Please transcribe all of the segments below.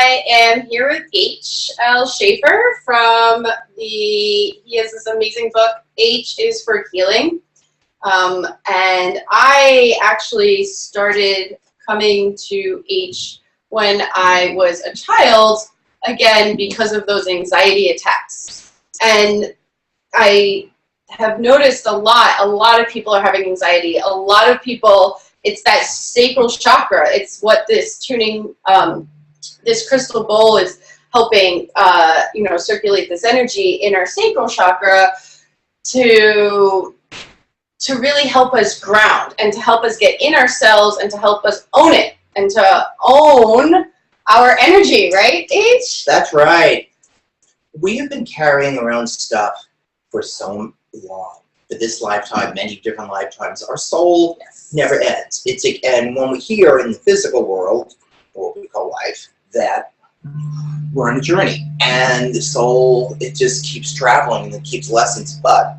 I am here with HL Schaeffer he has this amazing book, H is for Healing. And I actually started coming to H when I was a child, again, because of those anxiety attacks. And I have noticed a lot of people are having anxiety. A lot of people, it's that sacral chakra. It's what this tuning, this crystal bowl is helping, circulate this energy in our sacral chakra to really help us ground and to help us get in ourselves and to help us own it and to own our energy, right, H? That's right. We have been carrying around stuff for so long. For this lifetime, many different lifetimes. Our soul never ends. And when we hear in the physical world, what we call life, that we're on a journey. And the soul, it just keeps traveling and it keeps lessons. But,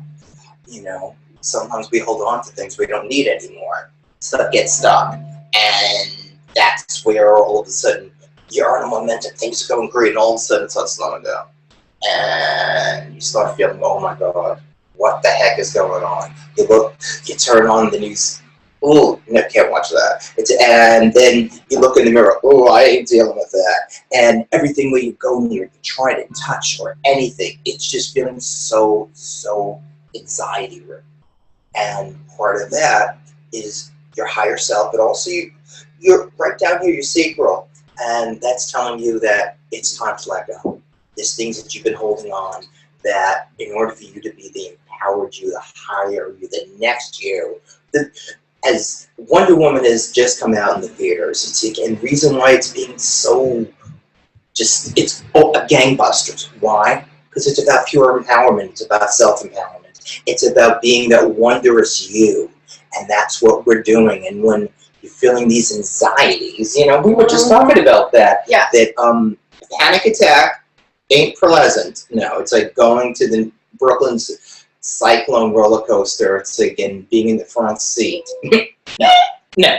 sometimes we hold on to things we don't need anymore. Stuff gets stuck. And that's where all of a sudden you're on a momentum, things are going great, and all of a sudden it starts slowing down. And you start feeling, oh my God, what the heck is going on? You look, you turn on the news, oh, no, can't watch that. And then you look in the mirror, oh, I ain't dealing with that. And everything where you go near, you try to touch or anything, it's just feeling so anxiety-ridden. And part of that is your higher self, but also you're right down here, your sacral, and that's telling you that it's time to let go. There's things that you've been holding on that in order for you to be the empowered you, the higher you, the next you. As Wonder Woman has just come out in the theaters, and the reason why it's being so it's gangbusters. Why? Because it's about pure empowerment. It's about self-empowerment. It's about being that wondrous you. And that's what we're doing. And when you're feeling these anxieties, we were just talking about that. Yeah. That panic attack ain't pleasant. No, it's like going to the Brooklyn's cyclone roller coaster. It's like being in the front seat. No.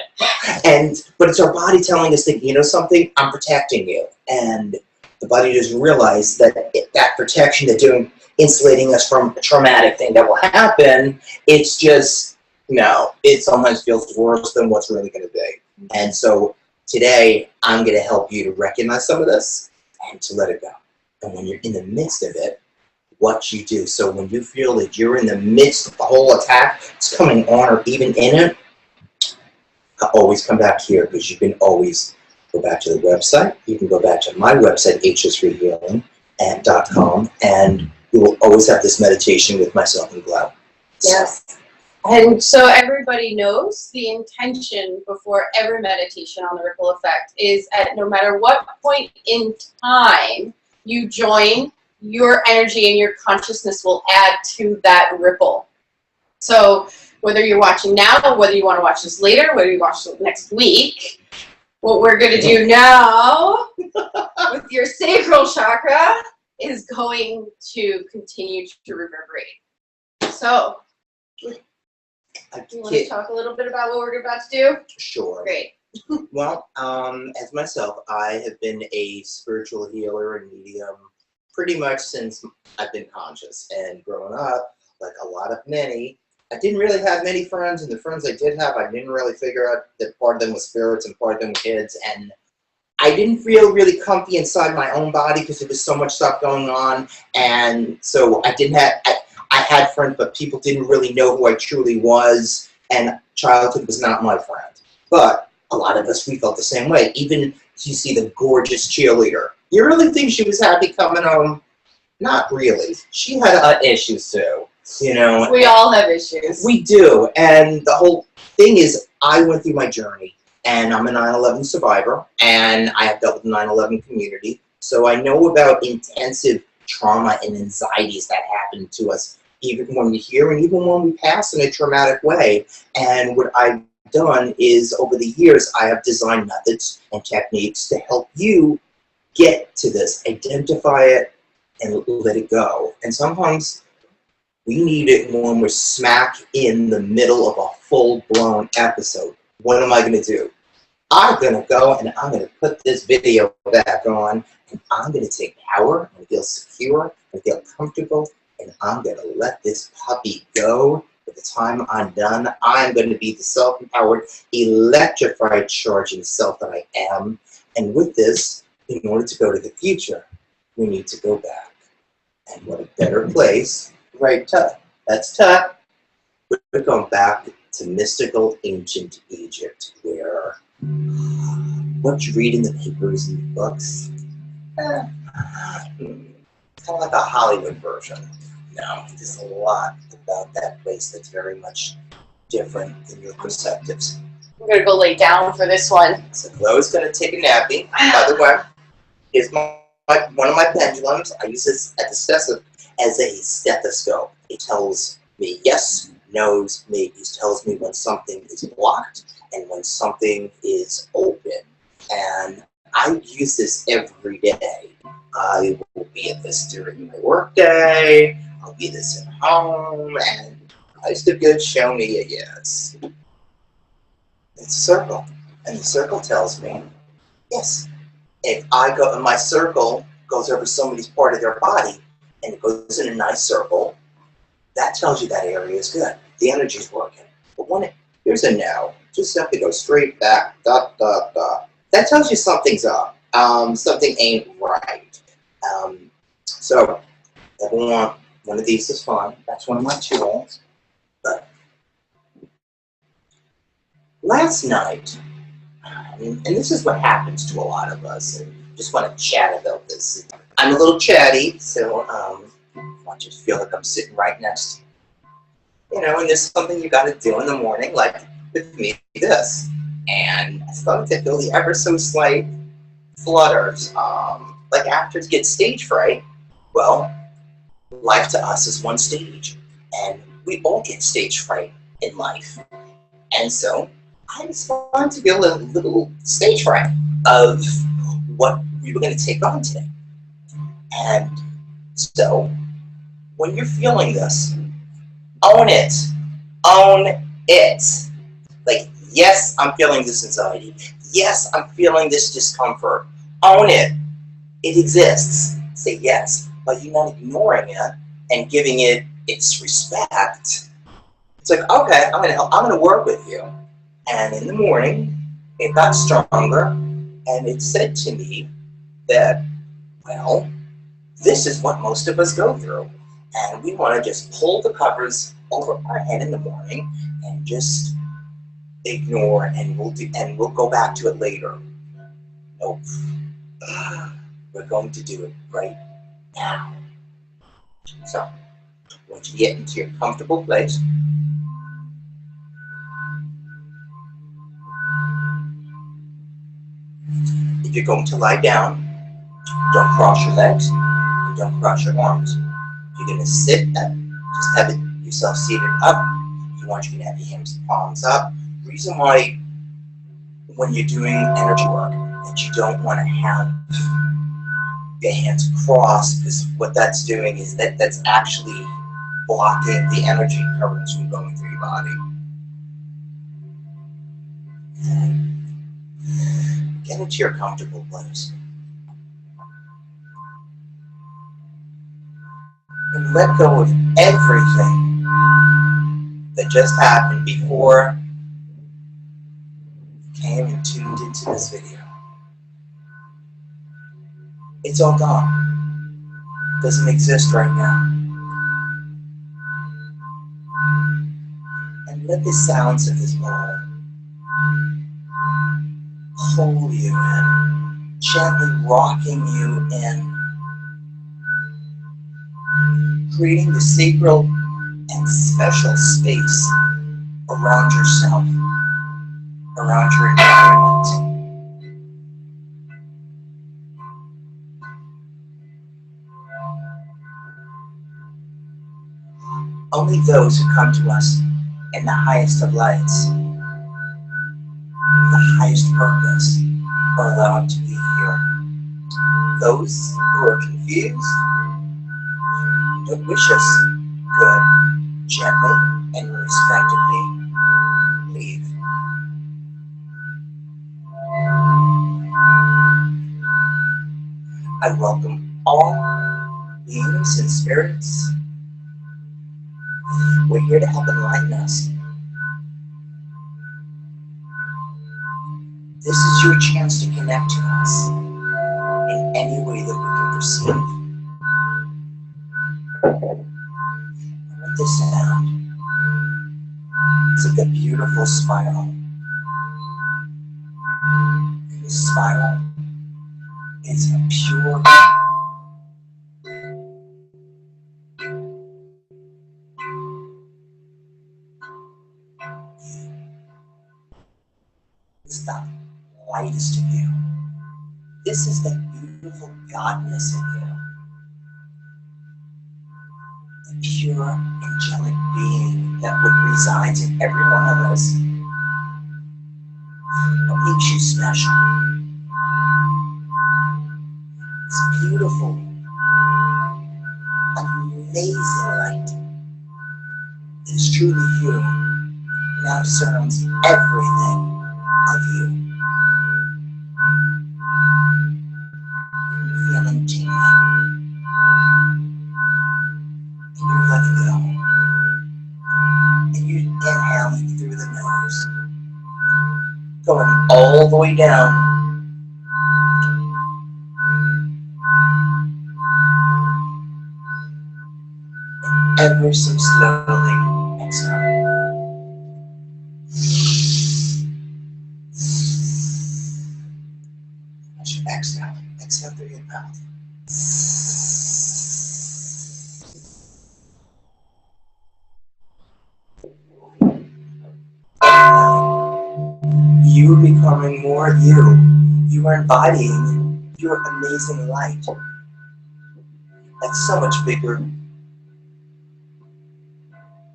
But it's our body telling us that, something, I'm protecting you. And the body doesn't realize that that protection they're doing, insulating us from a traumatic thing that will happen, it's just, it sometimes feels worse than what's really going to be. And so today, I'm going to help you to recognize some of this and to let it go. And when you're in the midst of it, what you do. So when you feel that you're in the midst of the whole attack, it's coming on or even in it, always come back here, because you can always go back to the website. You can go back to my website, hsrehealing.com, and you will always have this meditation with myself and Glow. Yes. And so everybody knows the intention before every meditation on the ripple effect is at no matter what point in time you join, your energy and your consciousness will add to that ripple. So whether you're watching now, whether you want to watch this later, whether you watch it next week, what we're going to do now with your sacral chakra is going to continue to reverberate. So, do you want to talk a little bit about what we're about to do? Sure. Great. Well, as myself, I have been a spiritual healer and medium pretty much since I've been conscious. And growing up, like a lot of many, I didn't really have many friends, and the friends I did have, I didn't really figure out that part of them was spirits and part of them were kids, and I didn't feel really comfy inside my own body because there was so much stuff going on, and so I had friends, but people didn't really know who I truly was, and childhood was not my friend. But a lot of us, we felt the same way. Even you see the gorgeous cheerleader, you really think she was happy coming home? Not really. She had issues too. We all have issues. We do, and the whole thing is, I went through my journey, and I'm a 9/11 survivor, and I have dealt with the 9/11 community, so I know about intensive trauma and anxieties that happen to us, even when we're here and even when we pass in a traumatic way. And what I've done is, over the years, I have designed methods and techniques to help you get to this, identify it, and let it go. And sometimes we need it when we're smack in the middle of a full-blown episode. What am I going to do? I'm gonna go and I'm gonna put this video back on, and I'm gonna take power and feel secure and feel comfortable, and I'm gonna let this puppy go. By the time I'm done, I'm gonna be the self-empowered, electrified, charging self that I am. And with this, in order to go to the future, we need to go back. And what a better place, right, Tut? That's Tut. We're going back to mystical ancient Egypt, where what you read in the papers and the books, kind of like a Hollywood version. No, there's a lot about that place that's very much different than your perceptives. I'm gonna go lay down for this one. So Chloe's gonna take a nappy. By the way, here's one of my pendulums. I use this as a stethoscope. It tells me yes, no's, maybes. Tells me when something is blocked and when something is open. And I use this every day. I will be at this during my work day. I'll be this at home, and life's too good. Show me a yes. It's a circle, and the circle tells me yes. If I go, and my circle goes over somebody's part of their body, and it goes in a nice circle, that tells you that area is good. The energy's working. But when here's a no, just simply go straight back, dot, dot, dot. That tells you something's up. Something ain't right. So, everyone, one of these is fun. That's one of my tools. But last night, and this is what happens to a lot of us, and just want to chat about this. I'm a little chatty, so I want you to feel like I'm sitting right next to you. You know, and there's something you got to do in the morning, like with me, this. And I started to feel the ever so slight flutters. Like actors get stage fright. Well, life to us is one stage, and we all get stage fright in life. And so I was starting to feel a little stage fright of what we were going to take on today. And so when you're feeling this, own it. Own it. Like, yes, I'm feeling this anxiety. Yes, I'm feeling this discomfort. Own it. It exists. Say yes. But you're not ignoring it and giving it its respect. It's like, okay, I'm gonna work with you. And in the morning, it got stronger, and it said to me that, well, this is what most of us go through. And we want to just pull the covers over our head in the morning and just ignore, and we'll go back to it later. Nope. We're going to do it right now. So, once you get into your comfortable place, if you're going to lie down, don't cross your legs and don't cross your arms. If you're going to sit up, just have yourself seated up. If you want, you can have your hands and palms up. The reason why when you're doing energy work that you don't want to have your hands crossed, because what that's doing is that's actually blocking the energy currents from going through your body. Get into your comfortable place. And let go of everything that just happened before you came and tuned into this video. It's all gone. It doesn't exist right now. And let the sounds of this bowl hold you in, gently rocking you in, creating the sacred and special space around yourself, around your environment. Only those who come to us in the highest of lights, the highest purpose, are allowed to be here. Those who are confused, don't wish us good, gently and respectfully leave. I welcome all beings and spirits. We're here to help enlighten us. This is your chance to connect to us in any way that we can perceive. With this sound, it's like a beautiful spiral. This spiral is a pure it's the lightest of you. This is the beautiful godness in you. The pure angelic being that resides in every one of us. What makes you special? This beautiful, amazing light that is truly you now surrounds everything of you. You're feeling tingling. And you're letting go. And you're inhaling through the nose. Going all the way down. And ever so slowly exhale. As you exhale, exhale through your mouth. You are becoming more you. You are embodying your amazing light. That's so much bigger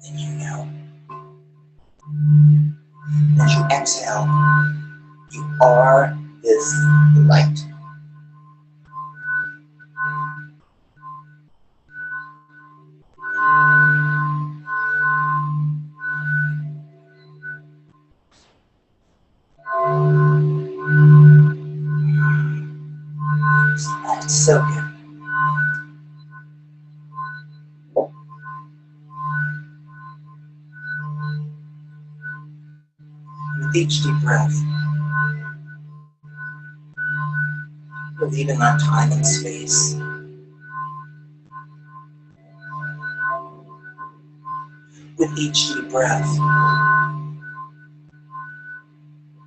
than you know. As you exhale, you are this light. That's so good. With each deep breath, you're leaving that time and space. With each deep breath,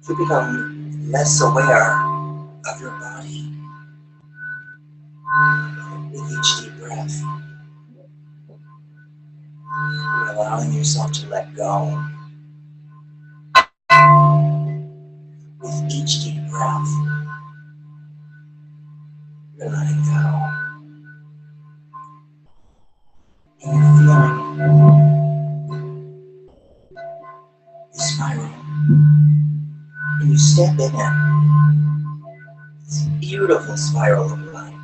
you become less aware of your body. With each deep breath, you're allowing yourself to let go. With each deep breath, you're letting go. And you're feeling the spiral. And you step in it. This beautiful spiral of light.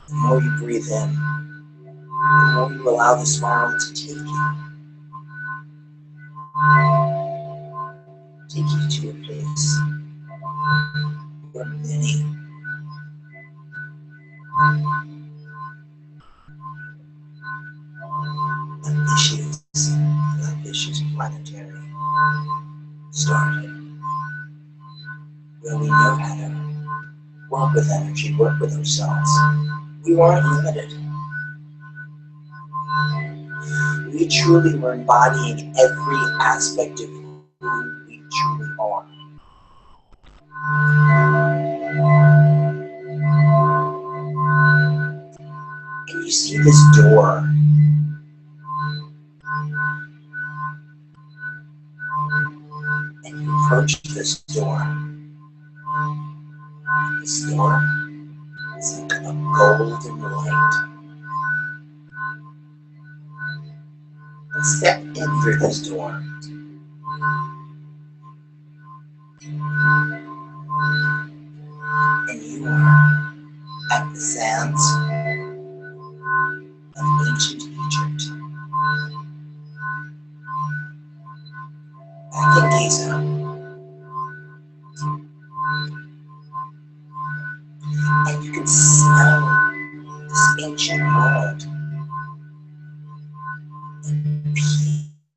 The more you breathe in, the more you allow the spiral to take you. Take you to a place where many ambitious planetary started, where we know how to work with energy, work with ourselves. We weren't limited. We truly were embodying every aspect of who we truly are. And you see this door. And you approach this door. This door is like a golden light. And step in through this door. And you are at the sands of ancient Egypt. Back in Giza. can smell this ancient world.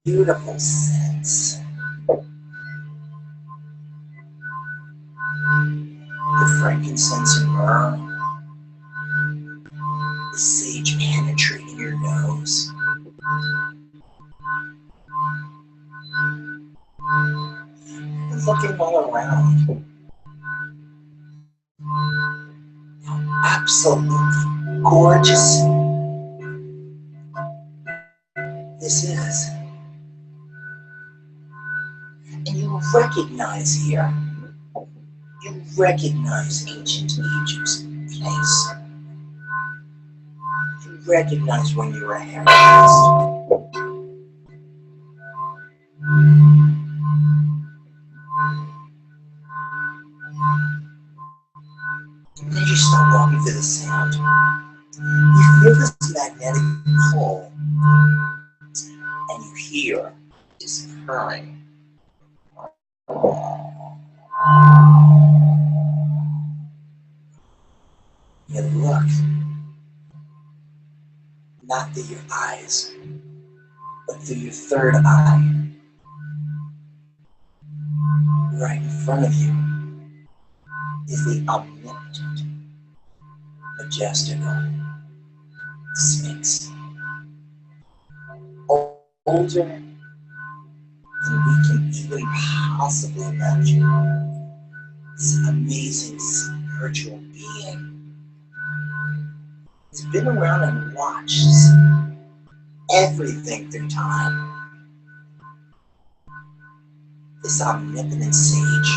Beautiful scents. The frankincense and myrrh, the sage penetrating your nose. And looking all around. How absolutely gorgeous this is. And you recognize here, you recognize ancient Egypt's place. You recognize when you were harassed. And then you start walking through the sand. You feel this magnetic pull, and you hear this purring. You look, not through your eyes, but through your third eye. Right in front of you is the omnipotent, majestical Sphinx. Older than we can even possibly imagine. This amazing spiritual being. It's been around and watched everything through time. This omnipotent sage.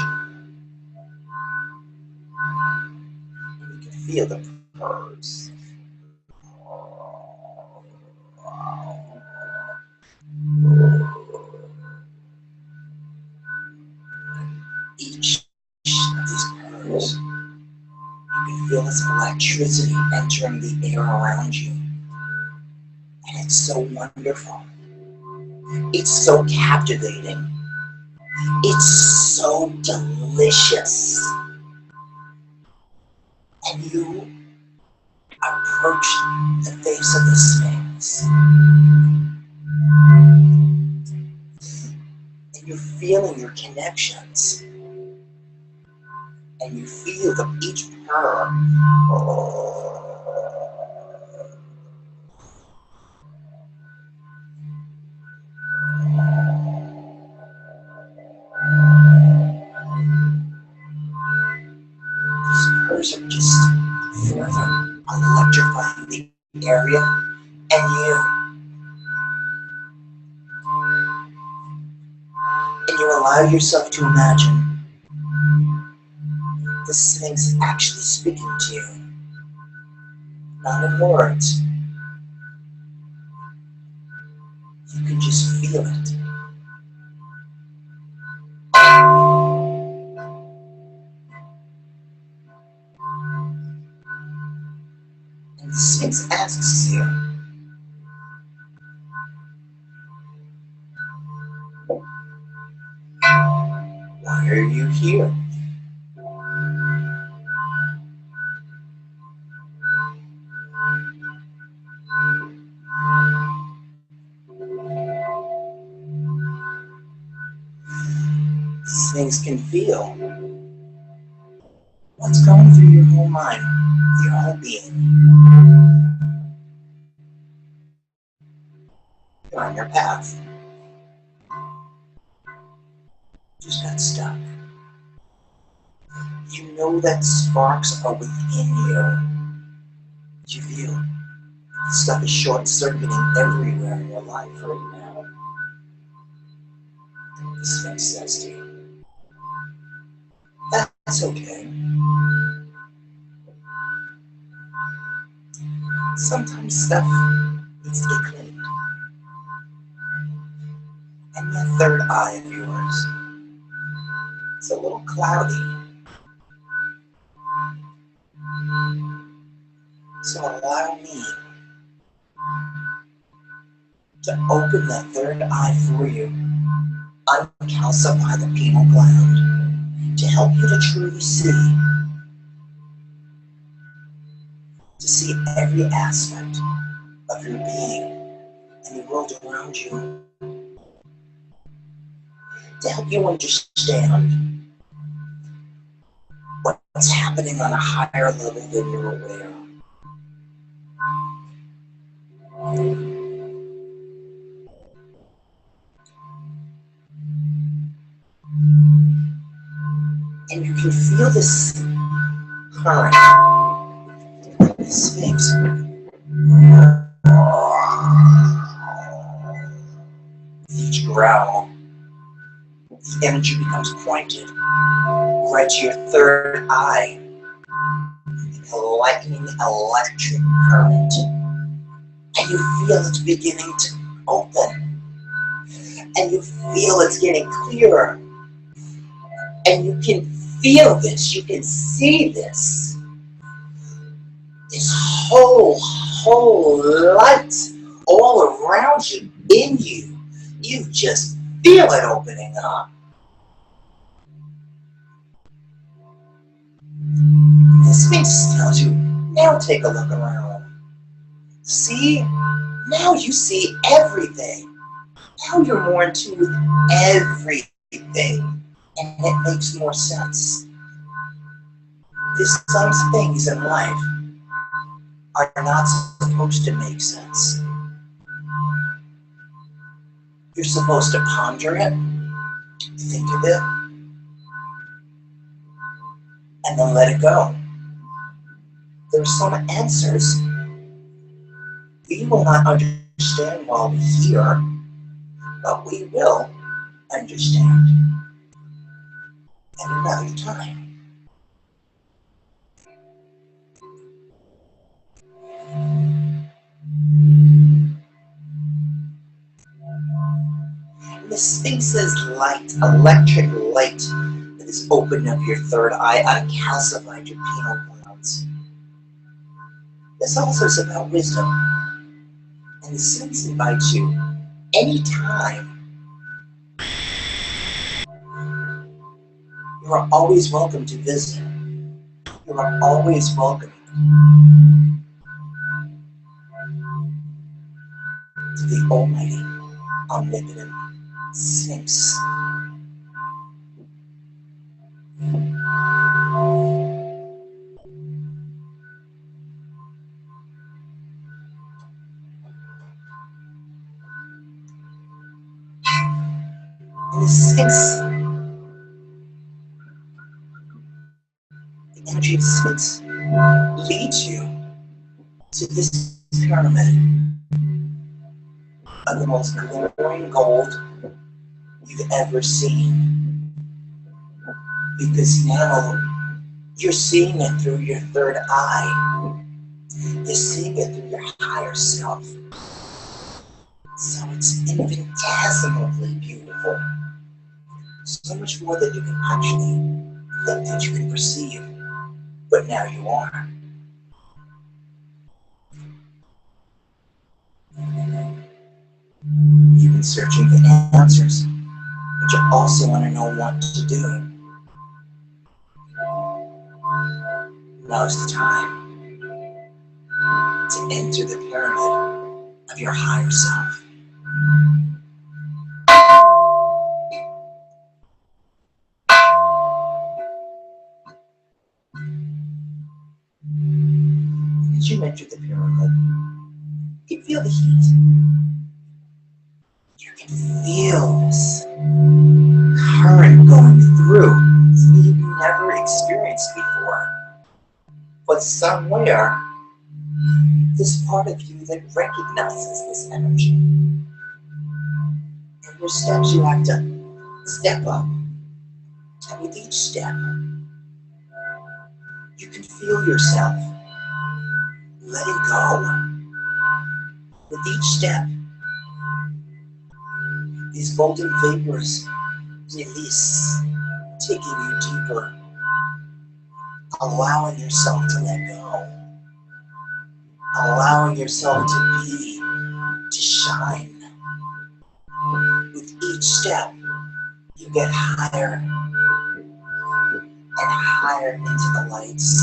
And you can feel the purrs. Each of these purrs, you can feel this electricity entering the air around you. And it's so wonderful. It's so captivating. It's so delicious. And you approach the face of the Sphinx. And you're feeling your connections. And you feel each purr. These purrs are just further electrifying the area and you allow yourself to imagine the Sphinx actually speaking to you, not in words. You can just feel it. And the Sphinx asks you, why are you here? Sphinx can feel what's going through your whole mind, your whole being. You're on your path. Just got stuck. You know that sparks are within you. You feel stuff is short-circuiting everywhere in your life right now. The Sphinx says to you, that's okay. Sometimes stuff needs to get cleaned. And that third eye of yours, it's a little cloudy. So allow me to open that third eye for you, uncalcify the pineal gland, to help you to truly see to see every aspect of your being and the world around you, to help you understand what's happening on a higher level than you're aware of. And you can feel this current, this Sphinx. Each growl, the energy becomes pointed right to your third eye, an enlightening electric current. And you feel it beginning to open. And you feel it's getting clearer. And you can feel this, you can see this. This whole light all around you, in you. You just feel it opening up. The Sphinx tells you, now take a look around. See? Now you see everything. Now you're more in tune with everything. And it makes more sense. There's some things in life are not supposed to make sense. You're supposed to ponder it, think of it, and then let it go. There are some answers we will not understand while we hear, but we will understand at another time. The Sphinx's light, electric light, that is opening up your third eye, uncalcified your pineal glands. This also is about wisdom. And the Sphinx invites you anytime. You are always welcome to visit. You are always welcome to the almighty, omnipotent Sphinx. And the Sphinx, the energy of the Sphinx leads you to this pyramid of the most glowing gold you've ever seen. Because now you're seeing it through your third eye. You're seeing it through your higher self. So it's infinitesimally beautiful. So much more than you can actually think that you can perceive. But now you are. You've been searching for answers, but you also want to know what to do. Now's the time to enter the pyramid of your higher self. As you enter the pyramid, you can feel the heat. You can feel this current going through, something you've never experienced before. But somewhere, this part of you that recognizes this energy. And your steps, you have to step up. And with each step, you can feel yourself letting go. With each step, these golden vapors release, taking you deeper, allowing yourself to let go, allowing yourself to be, to shine. With each step, you get higher and higher into the lights.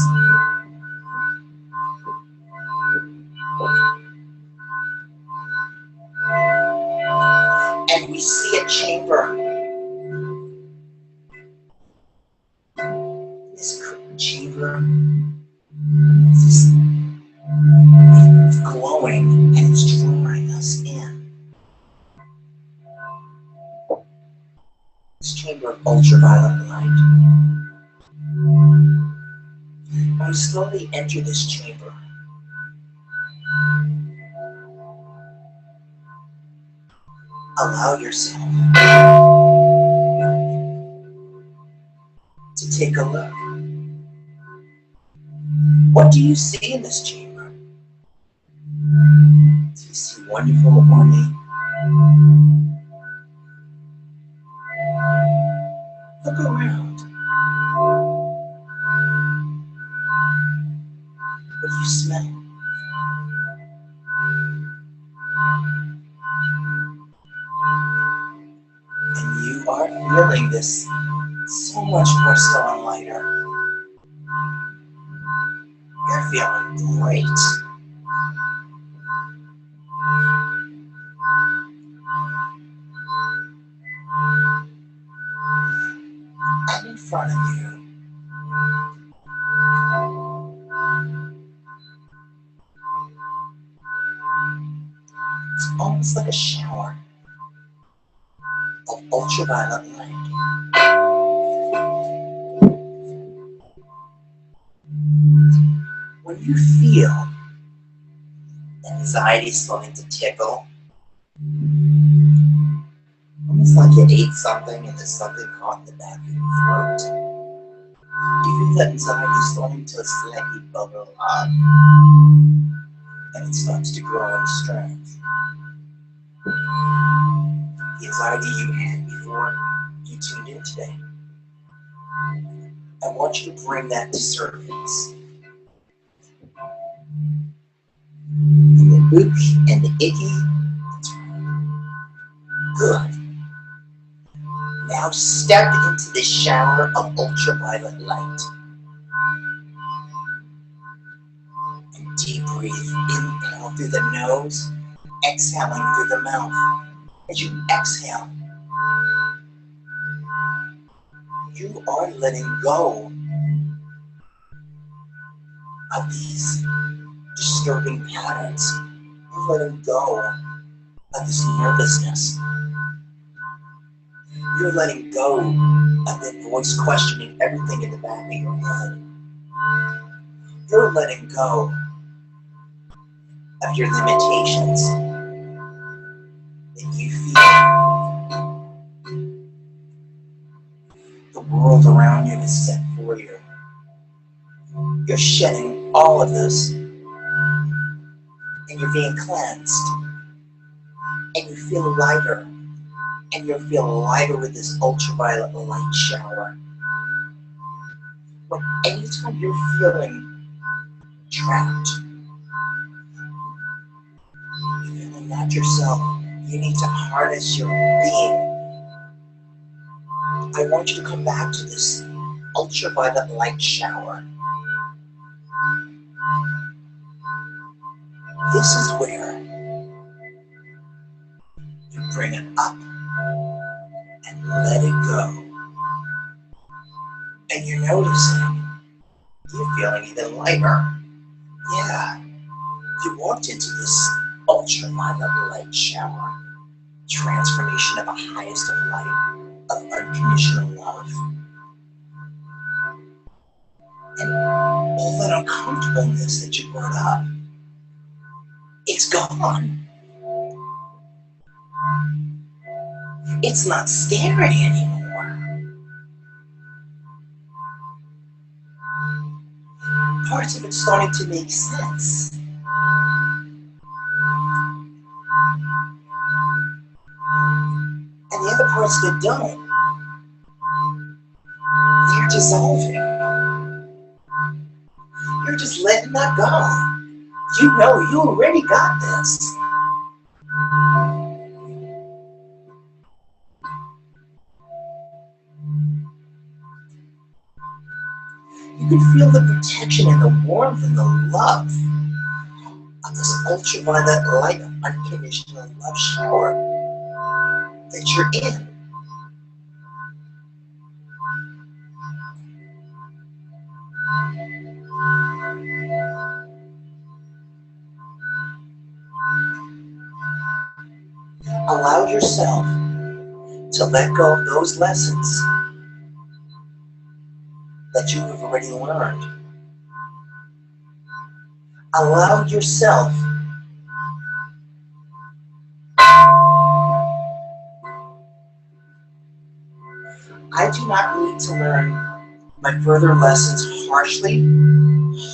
And we see a chamber. This chamber is glowing and it's drawing us in. This chamber of ultraviolet light. When we slowly enter this chamber, allow yourself to take a look. What do you see in this chamber? Do you see wonderful ornate? Look around. What do you smell? And you are feeling this so much more so and lighter. You're feeling great. And in front of you, it's almost like a shower of ultraviolet light. When you feel anxiety starting to tickle, almost like you ate something and there's something caught in the back of your throat. You feel that anxiety starting to slightly bubble up, and it starts to grow in strength. The anxiety you had before you tuned in today, I want you to bring that to surface. And the ook and the icky, good. Now step into this shower of ultraviolet light. And deep breathe, inhale through the nose, exhaling through the mouth. As you exhale, you are letting go of these disturbing patterns. You're letting go of this nervousness. You're letting go of that voice questioning everything in the back of your head. You're letting go of your limitations that you feel the world around you is set for you. You're shedding all of this, and you're being cleansed, and you feel lighter, and you'll feel lighter with this ultraviolet light shower. When anytime you're feeling trapped, you're feeling not yourself, you need to harness your being. I want you to come back to this ultraviolet light shower. This is where you bring it up and let it go. And you're noticing you're feeling even lighter. Yeah, you walked into this ultraviolet light shower. Transformation of the highest of light, of unconditional love. And all that uncomfortableness that you brought up, it's gone. It's not scary anymore. Parts of it's starting to make sense. And the other parts that don't, they're dissolving. You're just letting that go. You know you already got this. You can feel the protection and the warmth and the love of this ultraviolet light of unconditional love shower that you're in. Allow yourself to let go of those lessons that you have already learned. Allow yourself I do not need to learn my further lessons harshly,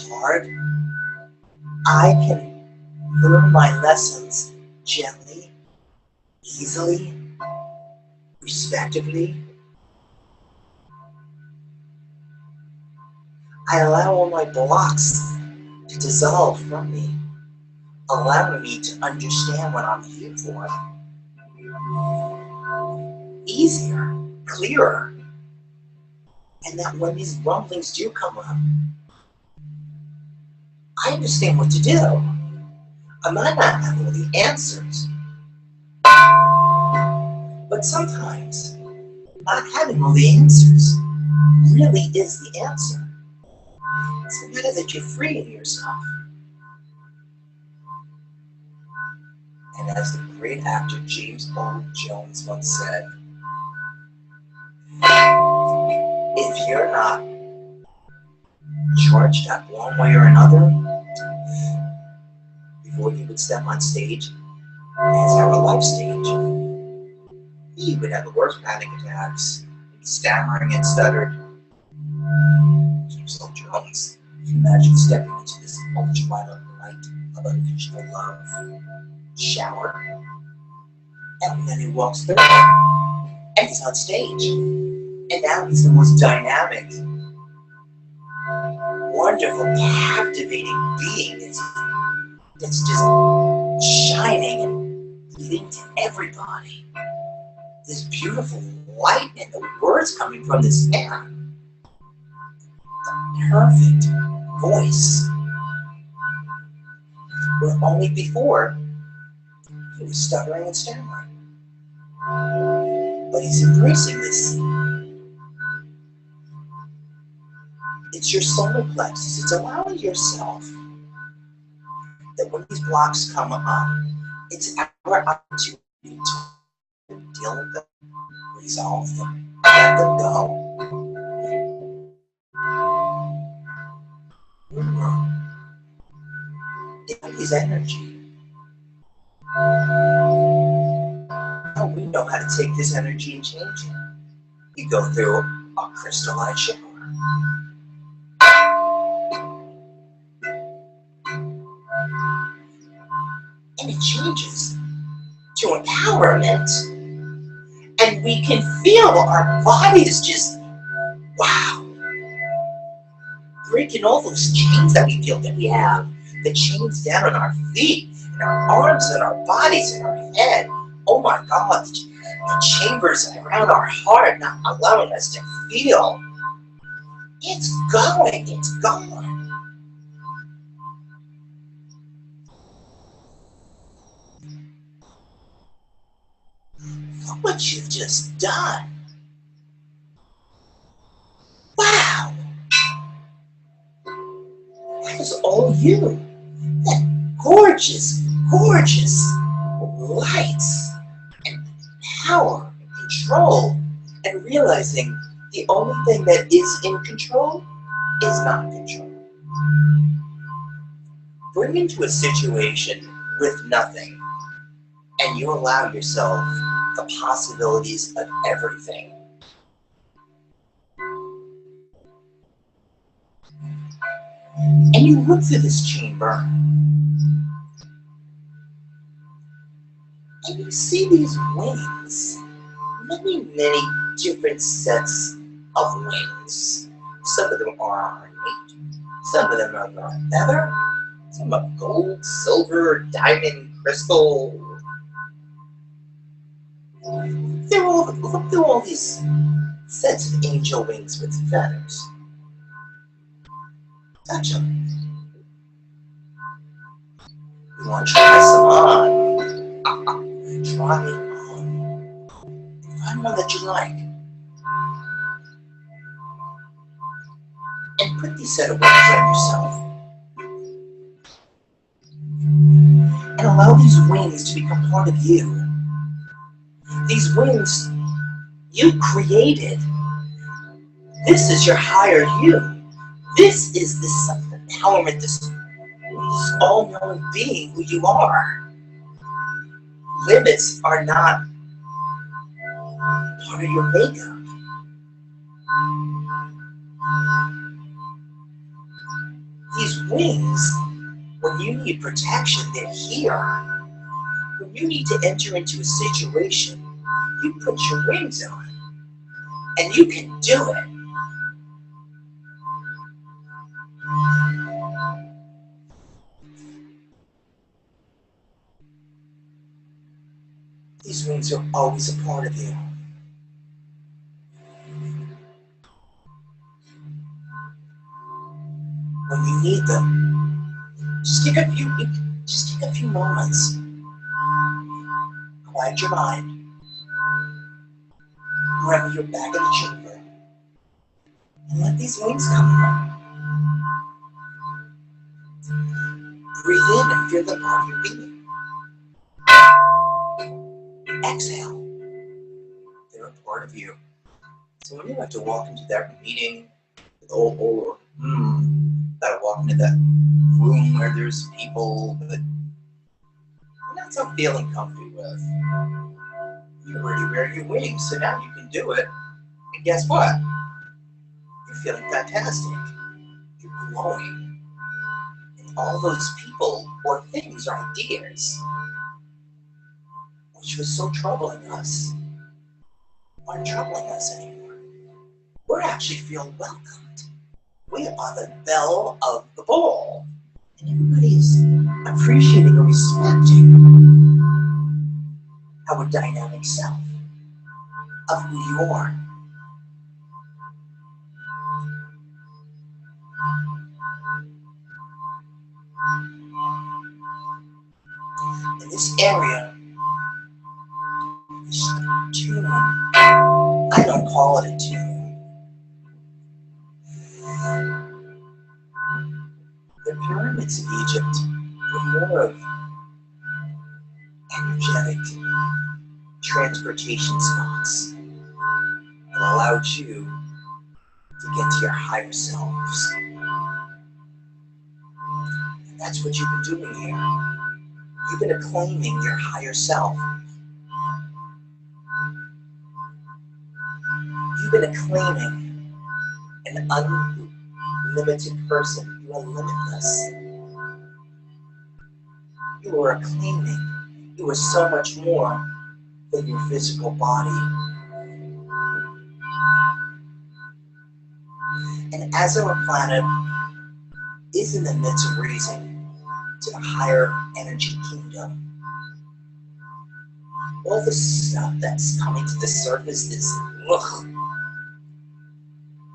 hard. I can learn my lessons gently, easily, respectively. I allow all my blocks to dissolve from me, allowing me to understand what I'm here for. Easier, clearer. And that when these rumblings do come up, I understand what to do. I might not have all the answers, but sometimes not having all the answers really is the answer. It's the matter that you're freeing yourself. And as the great actor James Earl Jones once said, if you're not charged up one way or another before you would step on stage, as our life stage, he would have the worst panic attacks, he'd be stammering and stuttered. James Earl Jones, imagine stepping into this ultraviolet light of unconditional love shower, and then he walks through it, and he's on stage. And now he's the most dynamic, wonderful, captivating being that's just shining and leading to everybody. This beautiful light and the words coming from this man. The perfect voice. Where only before he was stuttering and stammering. But he's embracing this. It's your solar plexus. It's allowing yourself that when these blocks come up, it's our opportunity to deal with them, resolve them, let them go. It is energy. Now we know how to take this energy and change it. You go through a crystallized shower. And it changes to empowerment. And we can feel our bodies just, wow, breaking all those chains that we feel that we have. The chains down on our feet, and our arms, and our bodies, and our head. Oh my God, the chambers around our heart not allowing us to feel. It's going, it's gone. Look what you've just done. Wow. That is all you. That gorgeous, gorgeous lights and power and control, and realizing the only thing that is in control is not control. Bring into a situation with nothing, and you allow yourself the possibilities of everything. And you look through this chamber, and you see these wings. Many, many different sets of wings. Some of them are ornate, some of them are feather, some are gold, silver, diamond, crystal. Look through all these sets of angel wings with feathers. Touch them. You want to try some on? Try it on. Find one that you like. And put these set of wings on yourself. And allow these wings to become part of you. These wings you created. This is your higher you. This is the self-empowerment, this all-knowing being who you are. Limits are not part of your makeup. These wings, when you need protection, they're here. When you need to enter into a situation, you put your wings on, and you can do it. These wings are always a part of you. When you need them, just take a few moments. Quiet your mind. Wherever you're back in the chamber, and let these wings come in. Breathe in and feel them part of your being. Exhale. They're a part of you. So when you have to walk into that meeting, or gotta walk into that room where there's people that you're not so feeling comfy with, you're already wearing your wings, so now you can do it. And guess what? You're feeling fantastic. You're glowing. And all those people or things or ideas, which was so troubling us, aren't troubling us anymore. We're actually feeling welcomed. We are the belle of the ball. And everybody's appreciating and respecting our dynamic self of who you are. In this area, this tune, I don't call it a tune. The pyramids of Egypt were more of energetic transportation spots that allowed you to get to your higher selves. And that's what you've been doing here. You've been acclaiming your higher self. You've been acclaiming an unlimited person. You are limitless. You are acclaiming you are so much more than your physical body. And as our planet is in the midst of raising to the higher energy kingdom, all the stuff that's coming to the surface is, ugh,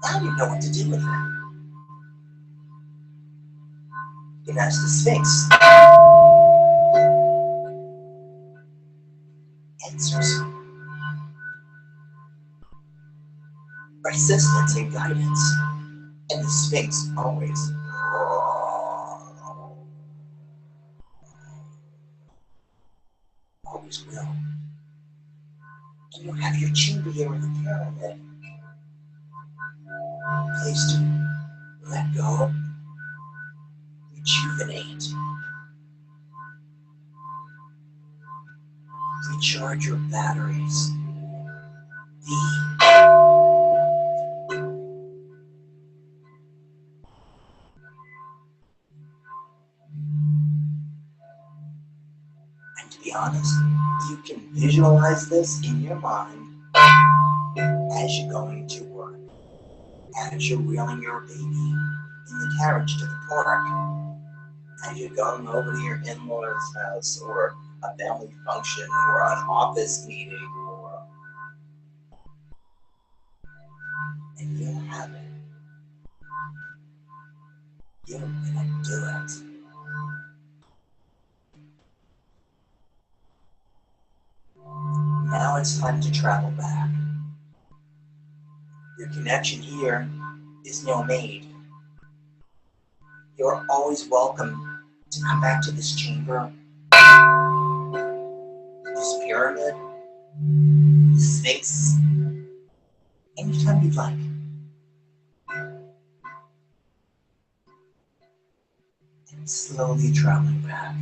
I don't even know what to do with it. You can ask the Sphinx. Answers. Persistence and guidance. And the Sphinx always will. And you have your chamber here in the pyramid. A place to let go, rejuvenate, recharge your batteries, be. And to be honest, you can visualize this in your mind as you're going to work, as you're wheeling your baby in the carriage to the park, as you're going over to your in-laws' house or a family function or an office meeting, and you'll have it. You're gonna do it. it's time to travel back. Your connection here is no-made. You're always welcome to come back to this chamber, this pyramid, the Sphinx, anytime you'd like. And slowly traveling back.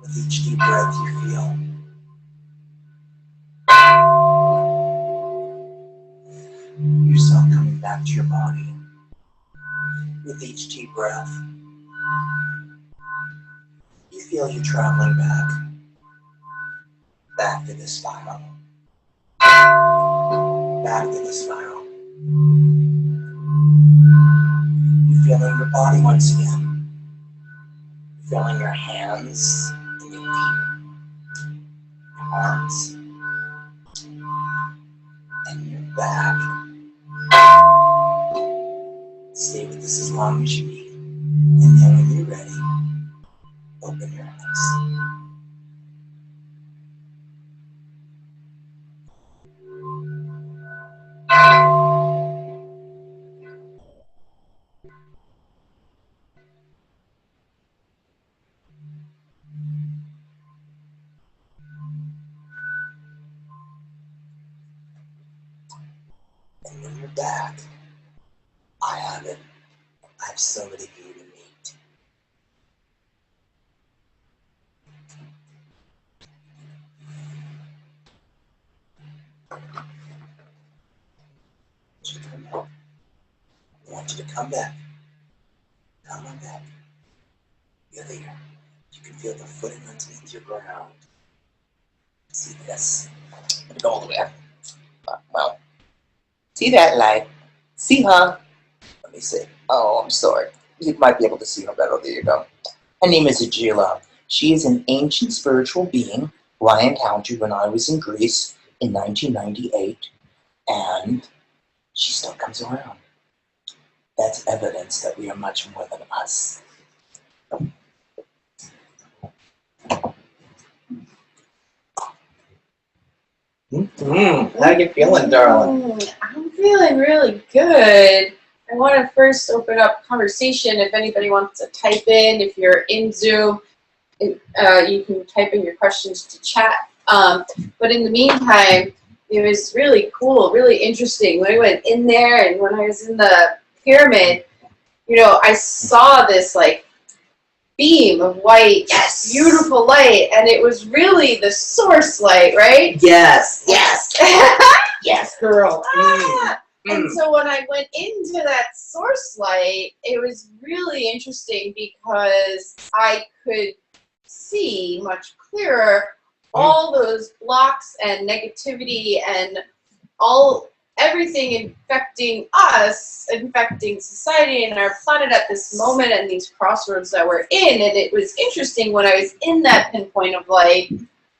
With each deep breath you feel yourself coming back to your body. With each deep breath, you feel you traveling back to the spiral. Back to the spiral. You're feeling your body once again. You're feeling your hands and your feet, your arms, and your back. Stay with this as long as you need. And then when you're ready, open your eyes. And when you're back, I have it. I have somebody for you to meet. I want you to come back. Come on back. You're there. You can feel the footing underneath your ground. See this? I'm gonna go all the way up. Well, see that light? See her? Let me see. Oh, I'm sorry. You might be able to see her better. There you go. Her name is HL. She is an ancient spiritual being who I encountered when I was in Greece in 1998, and she still comes around. That's evidence that we are much more than us. How you feeling, darling? I'm feeling really good. I want to first open up conversation. If anybody wants to type in, if you're in Zoom, you can type in your questions to chat. But in the meantime, it was really cool, really interesting. When I went in there and when I was in the pyramid, you know, I saw this like beam of white, yes, beautiful light, and it was really the source light, right? Yes, yes, yes, girl. And so when I went into that source light, it was really interesting because I could see much clearer all those blocks and negativity and everything infecting us, infecting society and our planet at this moment and these crossroads that we're in. And it was interesting when I was in that pinpoint of light,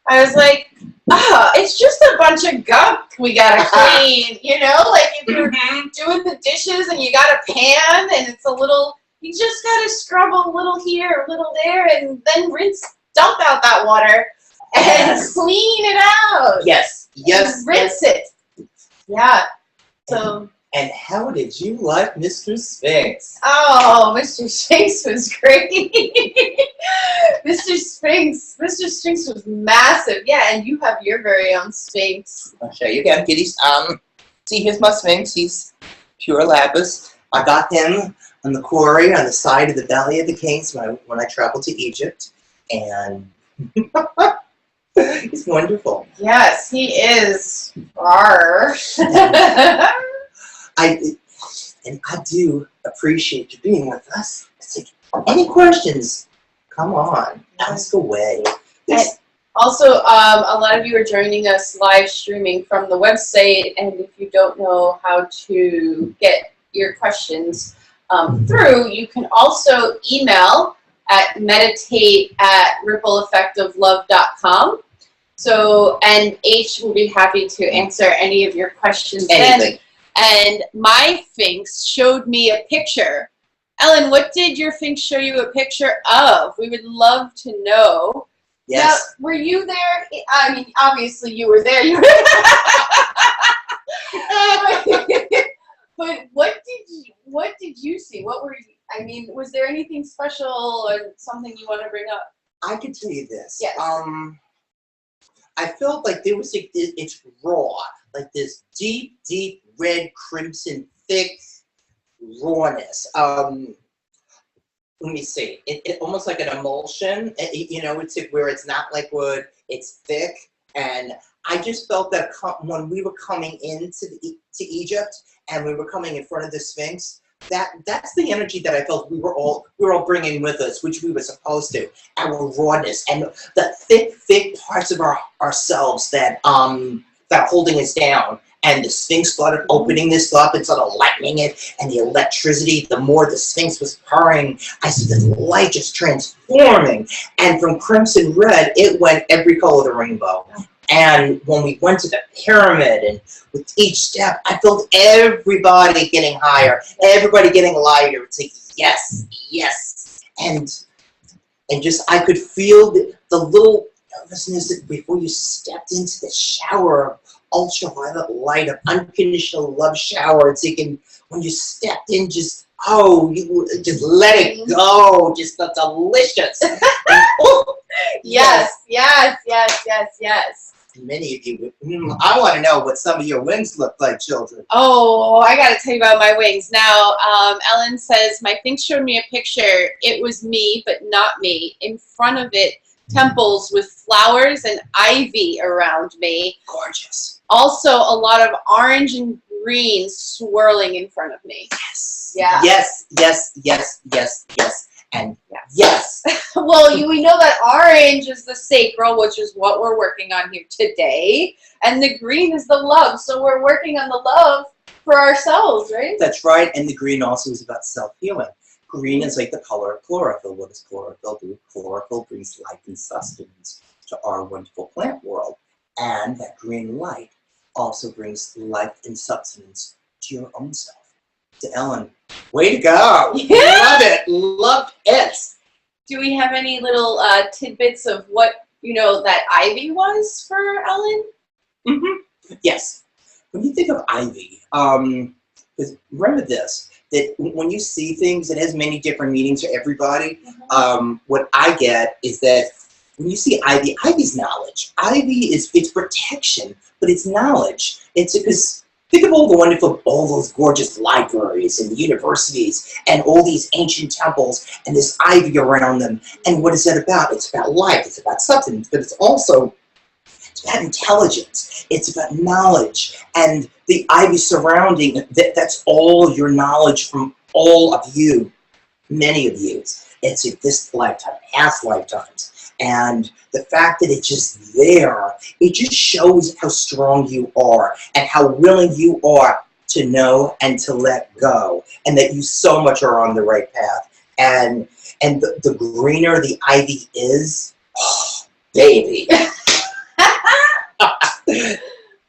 I was like, oh, it's just a bunch of gunk we gotta clean, you know? Like if you're doing the dishes and you got a pan and it's a little, you just gotta scrub a little here, a little there, and then rinse, dump out that water and clean it out. Yes, yes. Rinse it. Yeah. So. And how did you like Mr. Sphinx? Oh, Mr. Sphinx was great. Mr. Sphinx was massive. Yeah, and you have your very own Sphinx. I'll show you again, kitties. See, here's my Sphinx. He's pure lapis. I got him on the quarry on the side of the belly of the kings when I traveled to Egypt, and he's wonderful. Yes, he is. Rawr. I do appreciate you being with us. Any questions? Come on, ask away. And also, a lot of you are joining us live streaming from the website, and if you don't know how to get your questions through, you can also email at meditate@rippleeffectoflove.com. So, and H will be happy to answer any of your questions. Anything. And my Sphinx showed me a picture Ellen, what did your Sphinx show you a picture of? We would love to know. Yes. Now, were you there? I mean, obviously you were there. But what did you see? What were you? I mean, was there anything special or something you want to bring up? I could tell you this. Yes. I felt like there was it's raw, like this deep, deep red crimson, thick rawness. Let me see. It almost like an emulsion. You know, it's where it's not like wood. It's thick, and I just felt that when we were coming into to Egypt and we were coming in front of the Sphinx, that's the energy that I felt we were all bringing with us, which we were supposed to. Our rawness and the thick parts of ourselves that that holding us down. And the Sphinx started opening this up and started lightening it, and the electricity, the more the Sphinx was purring, I saw the light just transforming. And from crimson red, it went every color of the rainbow. And when we went to the pyramid, and with each step, I felt everybody getting higher, everybody getting lighter. It's like, yes, yes. And just, I could feel the little nervousness that before you stepped into the shower of ultraviolet light, of unconditional love shower. It's like, when you stepped in, just, oh, you just let it go. Just the delicious. And, oh, Yes, yes, yes, yes, yes. Many of you, I want to know what some of your wings look like, children. Oh, I got to tell you about my wings. Now, Ellen says, my Sphinx showed me a picture. It was me, but not me. In front of it, temples with flowers and ivy around me. Gorgeous. Also, a lot of orange and green swirling in front of me. Yes. Yeah. Yes, yes, yes, yes, yes. And yes. Well, we know that orange is the sacral, which is what we're working on here today. And the green is the love. So we're working on the love for ourselves, right? That's right. And the green also is about self-healing. Green is like the color of chlorophyll. What does chlorophyll do? Chlorophyll brings life and sustenance to our wonderful plant world. And that green light also brings life and substance to your own self. To Ellen, way to go. Yeah. Love it. Love it. Do we have any little tidbits of what, that ivy was for Ellen? Mm-hmm. Yes. When you think of ivy, remember this, that when you see things, it has many different meanings for everybody. Mm-hmm. What I get is that when you see ivy, ivy's knowledge. Ivy is, it's protection, but it's knowledge. It's because think of all those gorgeous libraries and universities and all these ancient temples and this ivy around them. And what is that about? It's about life. It's about substance, but it's also about intelligence. It's about knowledge. And the ivy surrounding, that's all your knowledge from all of you, many of you. It's in this lifetime, past lifetimes. And the fact that it's just there, it just shows how strong you are and how willing you are to know and to let go, and that you so much are on the right path. And the greener the ivy is, oh, baby.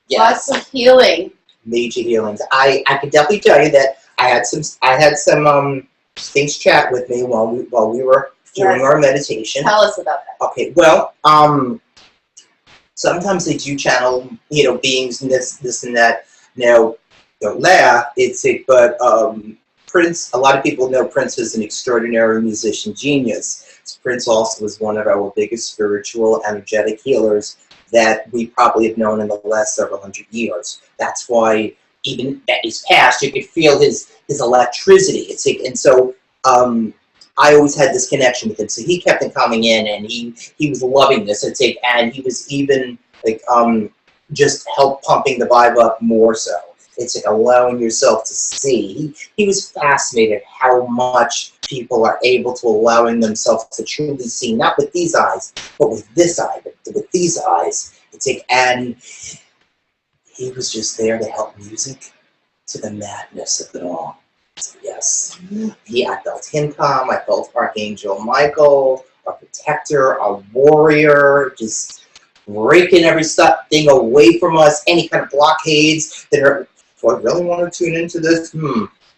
Yes. Lots of healing. Major healings. I could definitely tell you that I had some things chat with me while we were during our meditation. Tell us about that. Okay, well, sometimes they do channel, beings and this and that. Now, don't laugh. But Prince. A lot of people know Prince is an extraordinary musician genius. Prince also was one of our biggest spiritual, energetic healers that we probably have known in the last several hundred years. That's why even at his past, you could feel his electricity. And so. I always had this connection with him, so he kept on coming in, and he was loving this. And he was even just help pumping the vibe up more so. It's like allowing yourself to see. He was fascinated how much people are able to allowing themselves to truly see, not with these eyes, but with this eye, but with these eyes. And he was just there to help music to the madness of it all. Yes. I felt him come. I felt Archangel Michael, our protector, our warrior, just breaking every thing away from us, any kind of blockades that do I really want to tune into this?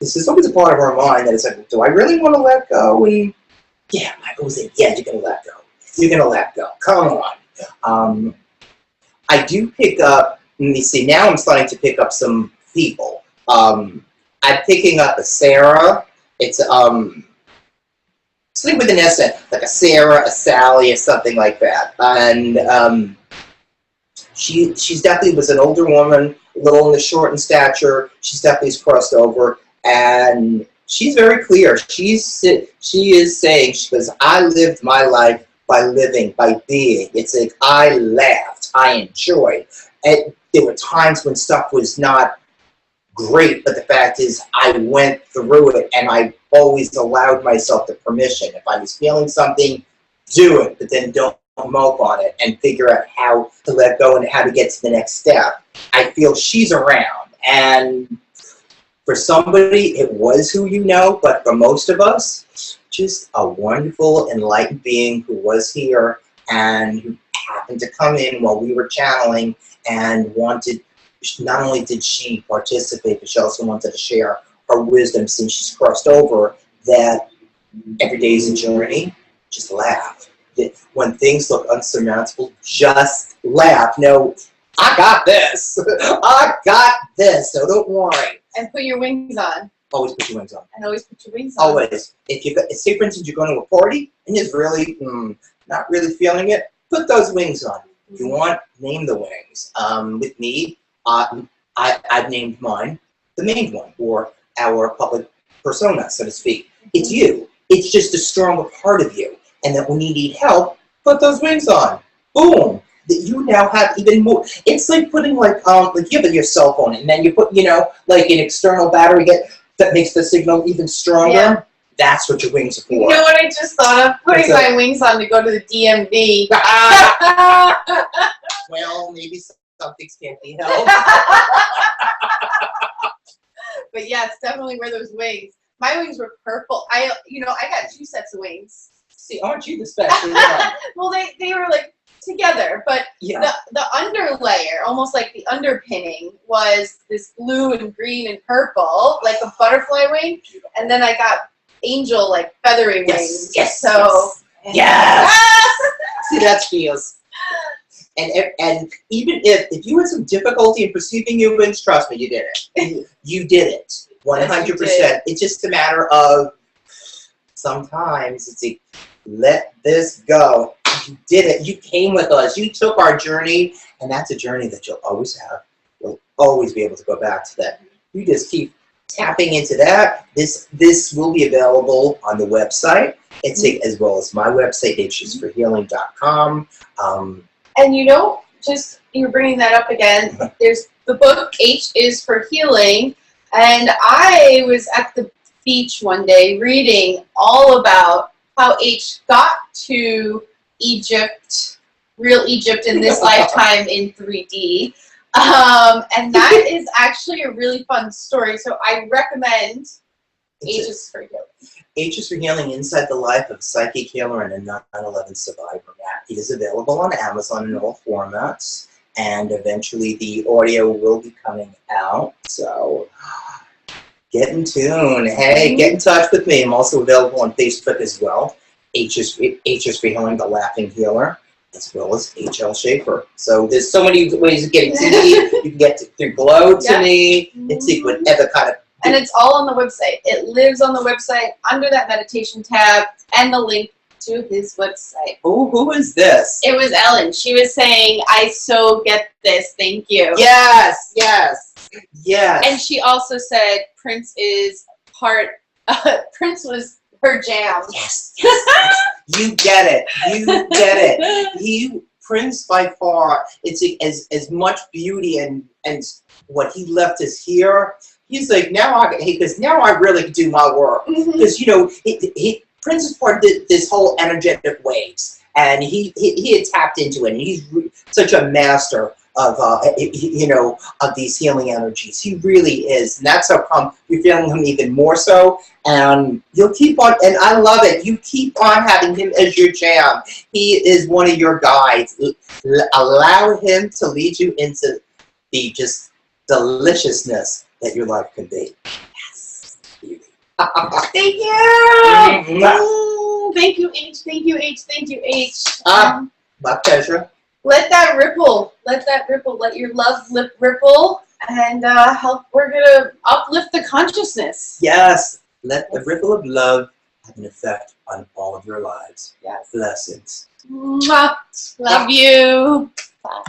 This is always a part of our mind that is like, do I really want to let go? And yeah, I always say, yeah, you're going to let go. You're going to let go. Come on. I do pick up, let me see, now I'm starting to pick up some people. I'm picking up a Sarah. It's something with an S, like a Sarah, a Sally, or something like that. And she's definitely was an older woman, a little in the short in stature. She's definitely crossed over, and she's very clear. She is saying, she goes, I lived my life by living, by being. It's like I laughed, I enjoyed. And there were times when stuff was not great, but the fact is I went through it, and I always allowed myself the permission. If I was feeling something, do it, but then don't mope on it and figure out how to let go and how to get to the next step. I feel she's around, and for somebody, it was who you know, but for most of us, just a wonderful, enlightened being who was here and who happened to come in while we were channeling and wanted, not only did she participate, but she also wanted to share her wisdom since she's crossed over, that every day is a journey. Just laugh. When things look unsurmountable, just laugh. No, I got this. I got this, so don't worry. And put your wings on. Always put your wings on. And always put your wings on. Always. If you say, for instance, you're going to a party and you're really not really feeling it, put those wings on. If you want, name the wings. With me, I've named mine the main one, or our public persona, so to speak. It's you. It's just a stronger part of you. And that when you need help, put those wings on. Boom. That you now have even more. It's like putting like you have your cell phone, and then you put, like an external battery that makes the signal even stronger. Yeah. That's what your wings are for. You know what I just thought of? Putting my wings on to go to the DMV. Well, maybe some things can't be held. But yes, definitely wear those wings. My wings were purple. I got 2 sets of wings. See, aren't you the special one? Well, they were like together, but yeah. the underlayer, almost like the underpinning, was this blue and green and purple, like a butterfly wing, and then I got angel like feathery wings. Yes. So yes. See, that feels. And even if you had some difficulty in perceiving your wings, trust me, you did it. You did it. 100%. Yes, it's just a matter of sometimes it's like, let this go. You did it. You came with us. You took our journey, and that's a journey that you'll always have. You'll always be able to go back to that. You just keep tapping into that. This will be available on the website. It's as well as my website, hsforhealing.com. And just you're bringing that up again. There's the book H is for Healing, and I was at the beach one day reading all about how H got to Egypt, real Egypt in this lifetime in 3D. And that is actually a really fun story. So I recommend H is for Healing. H is for Healing, Inside the Life of a Psychic Healer and a 9/11 Survivor. It is available on Amazon in all formats, and eventually the audio will be coming out. So get in tune. Hey, get in touch with me. I'm also available on Facebook as well. H is for Healing, the Laughing Healer, as well as HL Schaeffer. So there's so many ways of getting to me. You can get through Glow to me. It's like whatever kind of. And it's all on the website. It lives on the website under that meditation tab and the link to his website. Oh, who is this? It was Ellen. She was saying, I so get this. Thank you. Yes, yes, yes. And she also said Prince is Prince was her jam. Yes. You get it. You get it. Prince by far, it's as much beauty and what he left us here. He's like, now I really can do my work. Because, Prince is part of this whole energetic waves. And he had tapped into it. And he's such a master of, of these healing energies. He really is. And that's how come you're feeling him even more so. And you'll keep on, and I love it. You keep on having him as your jam. He is one of your guides. Allow him to lead you into the just deliciousness that your life can be. Yes. Beauty. Thank you. Thank you, H. Thank you, H. Thank you, H. My pleasure. Let that ripple. Let that ripple. Let your love ripple and help. We're gonna uplift the consciousness. Yes. Let the ripple of love have an effect on all of your lives. Yes. Blessings. Mwah. Love you. Bye.